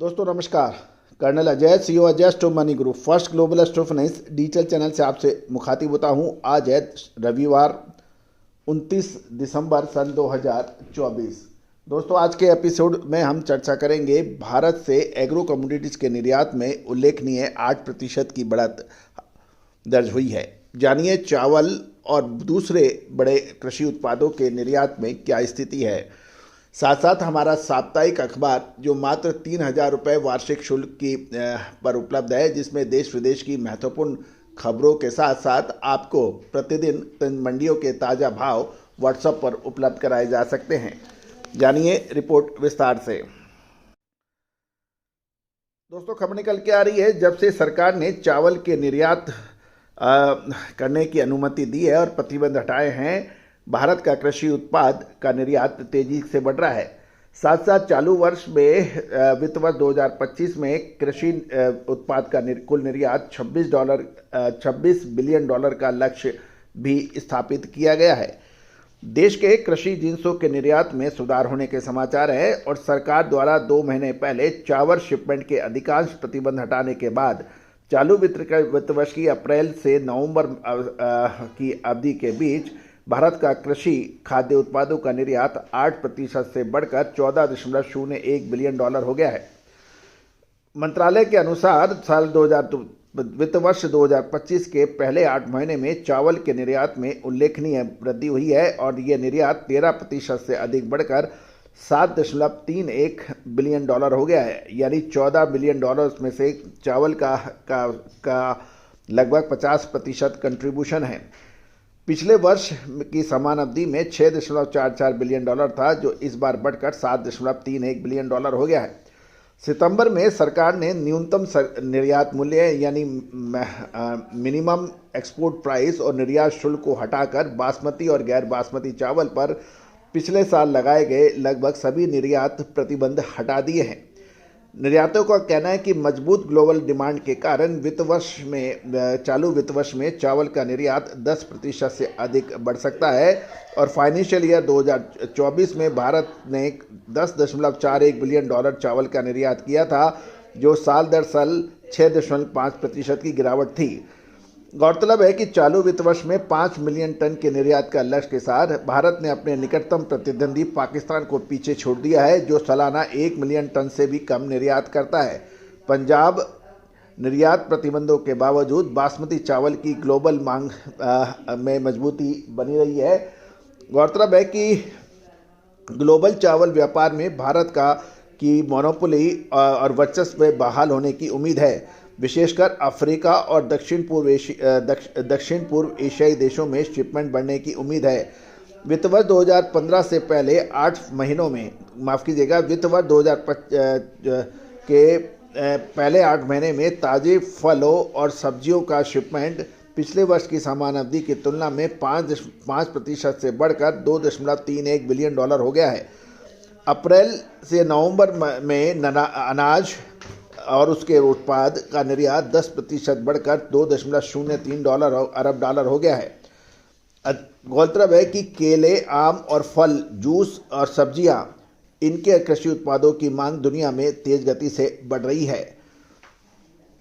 दोस्तों नमस्कार। Colonel Ajay, CEO Ajay stock money group, first global stock finance digital channel से आपसे मुखातिब होता हूं। आज है रविवार 29 दिसंबर सन 2024। दोस्तों आज के एपिसोड में हम चर्चा करेंगे भारत से एग्रो कमोडिटीज के निर्यात में उल्लेखनीय 8% की बढ़त दर्ज हुई है। जानिए चावल और दूसरे बड़े कृषि उत्पादों के निर्यात में क्या स्थिति है। साथ साथ हमारा साप्ताहिक अखबार जो मात्र 3,000 रुपये वार्षिक शुल्क की पर उपलब्ध है, जिसमें देश विदेश की महत्वपूर्ण खबरों के साथ साथ आपको प्रतिदिन मंडियों के ताज़ा भाव व्हाट्सएप पर उपलब्ध कराए जा सकते हैं। जानिए रिपोर्ट विस्तार से। दोस्तों खबर निकल के आ रही है, जब से सरकार ने चावल के निर्यात करने की अनुमति दी है और प्रतिबंध हटाए हैं, भारत का कृषि उत्पाद का निर्यात तेजी से बढ़ रहा है। साथ साथ चालू वर्ष में वित्त वर्ष 2025 में कृषि उत्पाद का कुल निर्यात $26 बिलियन का लक्ष्य भी स्थापित किया गया है। देश के कृषि जिन्सों के निर्यात में सुधार होने के समाचार है और सरकार द्वारा 2 महीने पहले चावल शिपमेंट के अधिकांश प्रतिबंध हटाने के बाद चालू वित्त वर्ष की अप्रैल से नवंबर की अवधि के बीच भारत का कृषि खाद्य उत्पादों का निर्यात 8% से बढ़कर $14.01 बिलियन हो गया है। मंत्रालय के अनुसार वित्त वर्ष 2025 के पहले 8 महीने में चावल के निर्यात में उल्लेखनीय वृद्धि हुई है और ये निर्यात 13% से अधिक बढ़कर $7.31 बिलियन हो गया है। यानी $14 बिलियन में से चावल का लगभग 50% कंट्रीब्यूशन है। पिछले वर्ष की समान अवधि में $6.44 बिलियन था, जो इस बार बढ़कर $7.31 बिलियन हो गया है। सितंबर में सरकार ने न्यूनतम निर्यात मूल्य यानी मिनिमम एक्सपोर्ट प्राइस और निर्यात शुल्क को हटाकर बासमती और गैर बासमती चावल पर पिछले साल लगाए गए लगभग सभी निर्यात प्रतिबंध हटा दिए हैं। निर्यातकों का कहना है कि मजबूत ग्लोबल डिमांड के कारण चालू वित्त वर्ष में चावल का निर्यात 10% से अधिक बढ़ सकता है और फाइनेंशियल ईयर 2024 में भारत ने $10.41 बिलियन चावल का निर्यात किया था, जो साल दर साल 6.5% की गिरावट थी। गौरतलब है कि चालू वित्त वर्ष में 5 मिलियन टन के निर्यात का लक्ष्य के साथ भारत ने अपने निकटतम प्रतिद्वंदी पाकिस्तान को पीछे छोड़ दिया है, जो सालाना 1 मिलियन टन से भी कम निर्यात करता है। पंजाब निर्यात प्रतिबंधों के बावजूद बासमती चावल की ग्लोबल मांग में मजबूती बनी रही है। गौरतलब है कि ग्लोबल चावल व्यापार में भारत की मोनोपोली और वर्चस्व में बहाल होने की उम्मीद है। विशेषकर अफ्रीका और दक्षिण पूर्व एशियाई देशों में शिपमेंट बढ़ने की उम्मीद है। वित्त वर्ष 2015 से पहले 8 महीनों में वित्त वर्ष 2025 के पहले 8 महीने में ताज़े फलों और सब्जियों का शिपमेंट पिछले वर्ष की समान अवधि की तुलना में 5% से बढ़कर $2.31 बिलियन हो गया है। अप्रैल से नवंबर में अनाज और उसके उत्पाद का निर्यात 10% बढ़कर $2.03 अरब हो गया है। गौरतलब है कि केले, आम और फल, जूस और सब्जियां, इनके कृषि उत्पादों की मांग दुनिया में तेज गति से बढ़ रही है।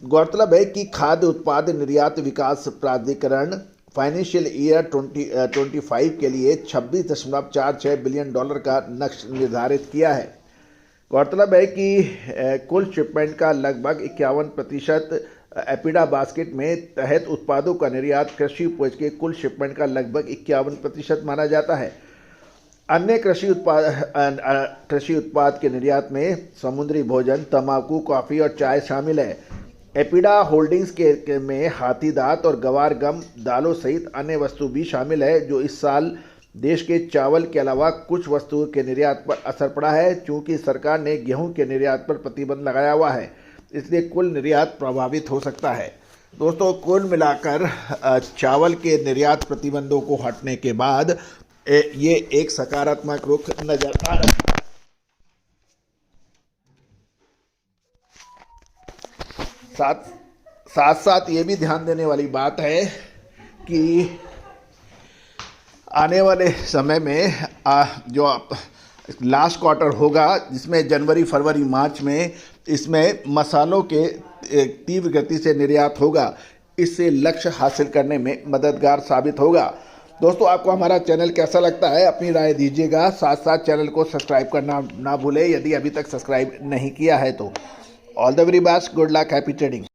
गौरतलब है कि खाद्य उत्पाद निर्यात विकास प्राधिकरण फाइनेंशियल ईयर 2025 के लिए $26.46 बिलियन का लक्ष्य निर्धारित किया है। गौरतलब है कि कुल शिपमेंट का लगभग 51% एपिडा बास्केट में तहत उत्पादों का निर्यात कृषि उपज के कुल शिपमेंट का लगभग 51% माना जाता है। अन्य कृषि उत्पाद के निर्यात में समुद्री भोजन, तंबाकू, कॉफ़ी और चाय शामिल है। एपिडा होल्डिंग्स में हाथी दांत और गवार गम दालों सहित अन्य वस्तु भी शामिल है, जो इस साल देश के चावल के अलावा कुछ वस्तुओं के निर्यात पर असर पड़ा है। चूंकि सरकार ने गेहूं के निर्यात पर प्रतिबंध लगाया हुआ है, इसलिए कुल निर्यात प्रभावित हो सकता है। दोस्तों कुल मिलाकर चावल के निर्यात प्रतिबंधों को हटने के बाद ये एक सकारात्मक रुख नजर आ रहा है। साथ ये भी ध्यान देने वाली बात है कि आने वाले समय में जो लास्ट क्वार्टर होगा जिसमें जनवरी फरवरी मार्च में इसमें मसालों के तीव्र गति से निर्यात होगा। इससे लक्ष्य हासिल करने में मददगार साबित होगा। दोस्तों, आपको हमारा चैनल कैसा लगता है अपनी राय दीजिएगा। साथ साथ चैनल को सब्सक्राइब करना ना भूलें यदि अभी तक सब्सक्राइब नहीं किया है तो। All the very best, good luck, happy trading.